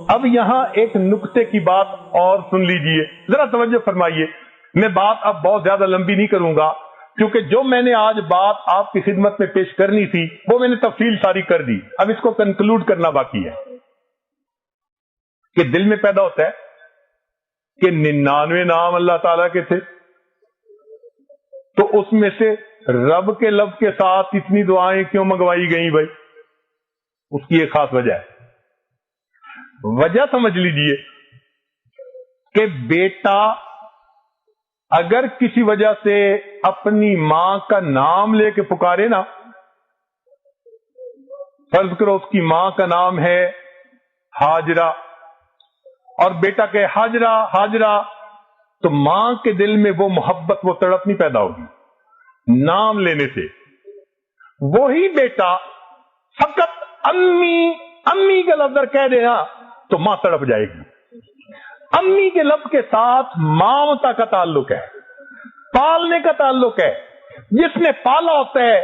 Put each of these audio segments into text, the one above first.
اب یہاں ایک نکتے کی بات اور سن لیجئے، ذرا توجہ فرمائیے. میں بات اب بہت زیادہ لمبی نہیں کروں گا، کیونکہ جو میں نے آج بات آپ کی خدمت میں پیش کرنی تھی وہ میں نے تفصیل ساری کر دی. اب اس کو کنکلوڈ کرنا باقی ہے کہ دل میں پیدا ہوتا ہے کہ 99 نام اللہ تعالیٰ کے تھے، تو اس میں سے رب کے لفظ کے ساتھ اتنی دعائیں کیوں منگوائی گئیں بھائی؟ اس کی ایک خاص وجہ ہے. وجہ سمجھ لیجئے کہ بیٹا اگر کسی وجہ سے اپنی ماں کا نام لے کے پکارے نا، فرض کرو اس کی ماں کا نام ہے ہاجرہ، اور بیٹا کہے ہاجرہ ہاجرہ، تو ماں کے دل میں وہ محبت، وہ تڑپ نہیں پیدا ہوگی نام لینے سے. وہی بیٹا فقط امی امی کا لفظ کہہ دے نا تو ماں تڑپ جائے گی. امی کے لفظ کے ساتھ مامتا کا تعلق ہے، پالنے کا تعلق ہے. جس نے پالا ہوتا ہے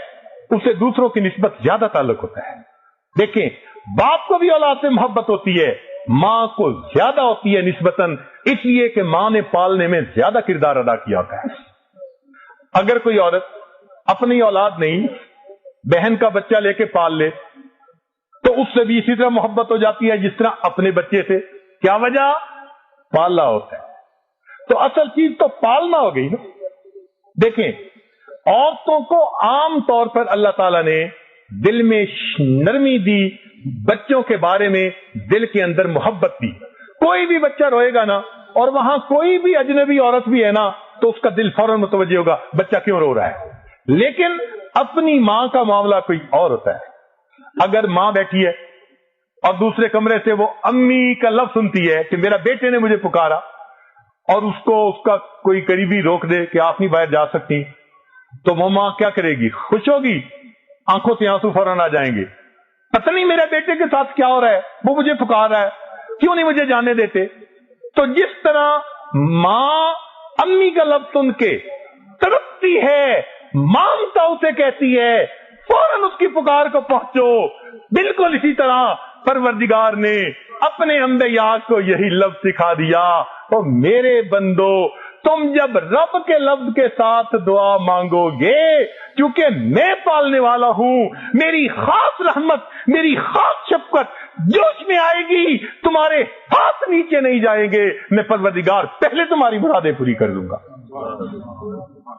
اسے دوسروں کی نسبت زیادہ تعلق ہوتا ہے. دیکھیں، باپ کو بھی اولاد سے محبت ہوتی ہے، ماں کو زیادہ ہوتی ہے نسبتاً، اس لیے کہ ماں نے پالنے میں زیادہ کردار ادا کیا ہوتا ہے. اگر کوئی عورت اپنی اولاد نہیں، بہن کا بچہ لے کے پال لے تو اس سے بھی اسی طرح محبت ہو جاتی ہے جس طرح اپنے بچے سے. کیا وجہ؟ پالا ہوتا ہے. تو اصل چیز تو پالنا ہو گئی نا. دیکھیں، عورتوں کو عام طور پر اللہ تعالیٰ نے دل میں نرمی دی، بچوں کے بارے میں دل کے اندر محبت دی. کوئی بھی بچہ روئے گا نا اور وہاں کوئی بھی اجنبی عورت بھی ہے نا تو اس کا دل فوراً متوجہ ہوگا بچہ کیوں رو رہا ہے. لیکن اپنی ماں کا معاملہ کوئی اور ہوتا ہے. اگر ماں بیٹھی ہے اور دوسرے کمرے سے وہ امی کا لفظ سنتی ہے کہ میرا بیٹے نے مجھے پکارا، اور اس کو اس کا کوئی قریبی روک دے کہ آپ نہیں باہر جا سکتی، تو وہ ماں کیا کرے گی؟ خوش ہوگی، آنکھوں سے آنسو فوراً آ جائیں گے. پتہ نہیں میرے بیٹے کے ساتھ کیا ہو رہا ہے، وہ مجھے پکار رہا ہے، کیوں نہیں مجھے جانے دیتے. تو جس طرح ماں امی کا لفظ سن کے تڑپتی ہے، مامتا اسے کہتی ہے، فوراً اس کی پکار کو پہنچو. بالکل اسی طرح پروردگار نے اپنے انبیاء کو یہی لفظ سکھا دیا، اور میرے بندو تم جب رب کے لفظ کے ساتھ دعا مانگو گے، کیونکہ میں پالنے والا ہوں، میری خاص رحمت، میری خاص شفقت جوش میں آئے گی، تمہارے ہاتھ نیچے نہیں جائیں گے، میں پروردگار پہلے تمہاری مرادیں پوری کر دوں گا.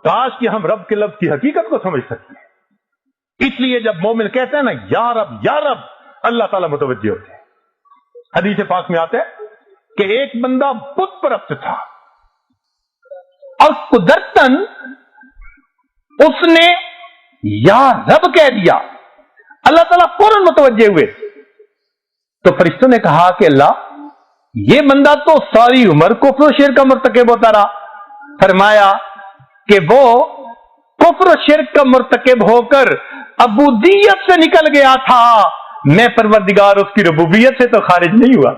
کاش کہ ہم رب کے لفظ کی حقیقت کو سمجھ سکتے ہیں. اس لیے جب مومن کہتا ہے نا یا رب، اللہ تعالیٰ متوجہ ہوتے ہیں. حدیث پاک میں آتا ہے کہ ایک بندہ بت پرست تھا اور قدرتاً اس نے یا رب کہہ دیا. اللہ تعالیٰ فوراً متوجہ ہوئے. تو فرشتوں نے کہا کہ اللہ، یہ بندہ تو ساری عمر کفر و شرک کا مرتکب ہوتا رہا. فرمایا کہ وہ کفر و شرک کا مرتکب ہو کر عبودیت سے نکل گیا تھا، میں پروردگار اس کی ربوبیت سے تو خارج نہیں ہوا،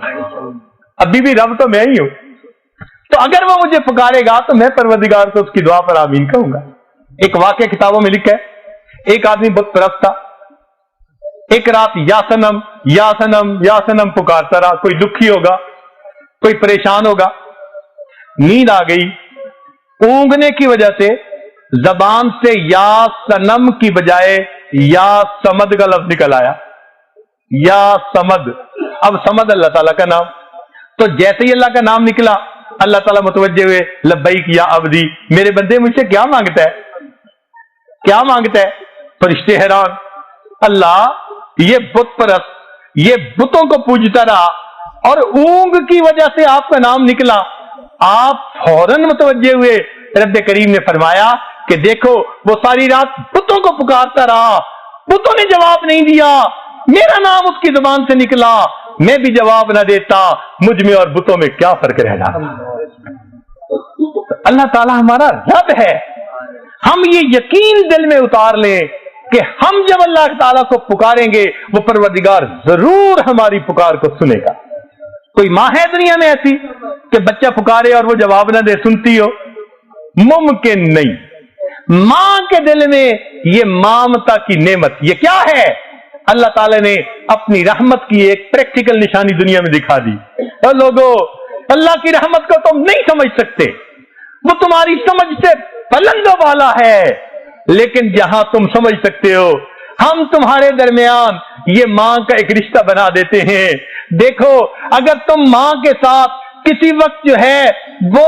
ابھی بھی رب تو میں ہی ہوں. تو اگر وہ مجھے پکارے گا تو میں پروردگار کو اس کی دعا پر آمین کہوں گا. ایک واقعہ کتابوں میں لکھا ہے، ایک آدمی بت پرست تھا. ایک رات یا سنم یا سنم یا سنم پکارتا رہا. کوئی دکھی ہوگا، کوئی پریشان ہوگا، نیند آ گئی، اونگنے کی وجہ سے زبان سے یا سنم کی بجائے یا سمد کا لفظ نکل آیا. یا سمد، اب سمد اللہ تعالیٰ کا نام. تو جیسے ہی اللہ کا نام نکلا، اللہ تعالیٰ متوجہ ہوئے، لبیک یا عبدی، میرے بندے مجھ سے کیا مانگتا ہے، کیا مانگتا ہے. فرشتے حیران، اللہ یہ بت پرست، یہ بتوں کو پوجتا رہا اور اونگ کی وجہ سے آپ کا نام نکلا. آپ فوراً متوجہ ہوئے. رب کریم نے فرمایا کہ دیکھو وہ ساری رات بتوں کو پکارتا رہا، بتوں نے جواب نہیں دیا، میرا نام اس کی زبان سے نکلا، میں بھی جواب نہ دیتا، مجھ میں اور بتوں میں کیا فرق رہ جاتا. اللہ تعالیٰ ہمارا رب ہے. ہم یہ یقین دل میں اتار لیں کہ ہم جب اللہ تعالیٰ کو پکاریں گے وہ پروردگار ضرور ہماری پکار کو سنے گا. کوئی ماں ہے دنیا میں ایسی کہ بچہ پکارے اور وہ جواب نہ دے، سنتی ہو؟ ممکن نہیں. ماں کے دل میں یہ مامتا کی نعمت، یہ کیا ہے؟ اللہ تعالیٰ نے اپنی رحمت کی ایک پریکٹیکل نشانی دنیا میں دکھا دی. اور لوگوں، اللہ کی رحمت کو تم نہیں سمجھ سکتے، وہ تمہاری سمجھ سے بلندوں والا ہے. لیکن جہاں تم سمجھ سکتے ہو، ہم تمہارے درمیان یہ ماں کا ایک رشتہ بنا دیتے ہیں. دیکھو، اگر تم ماں کے ساتھ کسی وقت جو ہے وہ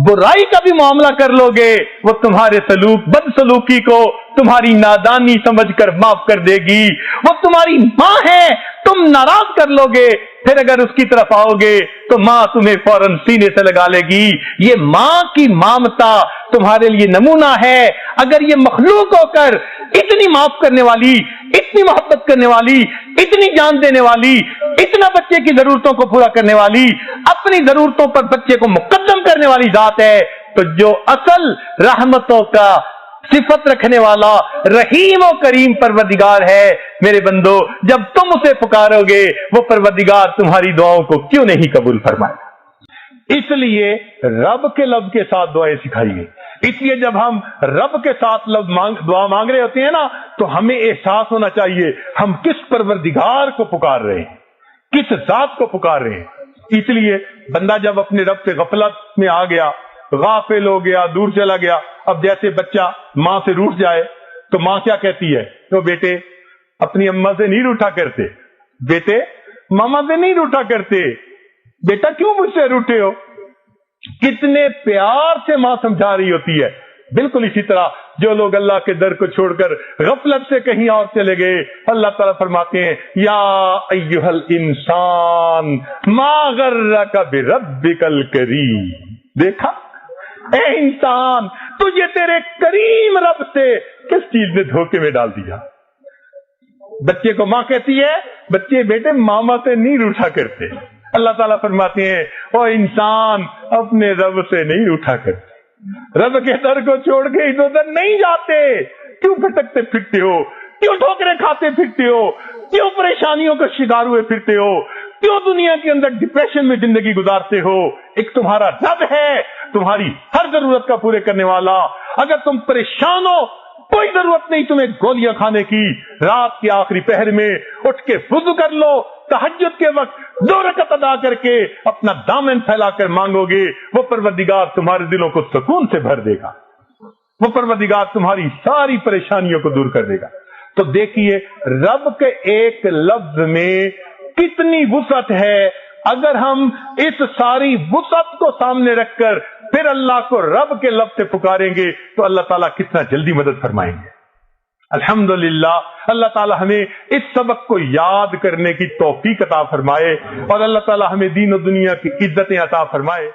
برائی کا بھی معاملہ کر لو گے، وہ تمہارے بد سلوکی کو تمہاری نادانی سمجھ کر معاف کر دے گی. وہ تمہاری ماں ہے، تم ناراض کر لو گے، پھر اگر اس کی طرف آؤ گے تو ماں تمہیں فوراً سینے سے لگا لے گی. یہ ماں کی ممتا تمہارے لیے نمونہ ہے. اگر یہ مخلوق ہو کر اتنی معاف کرنے والی، اتنی محبت کرنے والی، اتنی جان دینے والی، اتنا بچے کی ضرورتوں کو پورا کرنے والی، اپنی ضرورتوں پر بچے کو مقدم کرنے والی ذات ہے، تو جو اصل رحمتوں کا صفت رکھنے والا رحیم و کریم پروردگار ہے، میرے بندو، جب تم اسے پکارو گے وہ پروردگار تمہاری دعاؤں کو کیوں نہیں قبول فرمائے. اس لیے رب کے لفظ کے ساتھ دعائیں سکھائی گئی. اس لیے جب ہم رب کے ساتھ دعا مانگ رہے ہوتے ہیں نا، تو ہمیں احساس ہونا چاہیے ہم کس پروردگار کو پکار رہے ہیں، کس ذات کو پکار رہے ہیں. اس لیے بندہ جب اپنے رب سے غفلت میں آ گیا، غافل ہو گیا، دور چلا گیا. اب جیسے بچہ ماں سے روٹھ جائے تو ماں کیا کہتی ہے؟ تو بیٹے اپنی اماں سے نہیں روٹھا کرتے، بیٹے ماما سے نہیں روٹھا کرتے، بیٹا کیوں مجھ سے روٹھے ہو؟ کتنے پیار سے ماں سمجھا رہی ہوتی ہے. بالکل اسی طرح جو لوگ اللہ کے در کو چھوڑ کر غفلت سے کہیں اور چلے گئے، اللہ تعالیٰ فرماتے ہیں یا ایھا الانسان ما غرک بربک الکریم. دیکھا اے انسان، تجھے تیرے کریم رب سے کس چیز نے دھوکے میں ڈال دیا؟ بچے کو ماں کہتی ہے، بچے بیٹے ماما سے نہیں روٹھا کرتے. اللہ تعالیٰ فرماتے ہیں او انسان، اپنے رب سے نہیں روٹھا کرتے، رب کے در کو چھوڑ کے ادھر ادھر نہیں جاتے. کیوں بھٹکتے پھرتے ہو؟ کیوں ٹھوکریں کھاتے پھرتے ہو؟ کیوں پریشانیوں کا شکار ہوئے پھرتے ہو؟ کیوں دنیا کے اندر ڈپریشن میں زندگی گزارتے ہو؟ ایک تمہارا رب ہے، تمہاری ہر ضرورت کا پورے کرنے والا. اگر تم پریشان ہو، کوئی ضرورت نہیں تمہیں گولیاں کھانے کی. رات کے آخری پہر میں اٹھ کے وضو کر لو، تہجد کے وقت 2 رکعت ادا کر کے اپنا دامن پھیلا کر مانگو گے، وہ پروردگار تمہارے دلوں کو سکون سے بھر دے گا، وہ پروردگار تمہاری ساری پریشانیوں کو دور کر دے گا. تو دیکھیے رب کے ایک لفظ میں کتنی وسعت ہے. اگر ہم اس ساری وسعت کو سامنے رکھ کر پھر اللہ کو رب کے لفظ سے پکاریں گے تو اللہ تعالیٰ کتنا جلدی مدد فرمائیں گے. الحمدللہ اللہ تعالیٰ ہمیں اس سبق کو یاد کرنے کی توفیق عطا فرمائے، اور اللہ تعالیٰ ہمیں دین و دنیا کی عزتیں عطا فرمائے.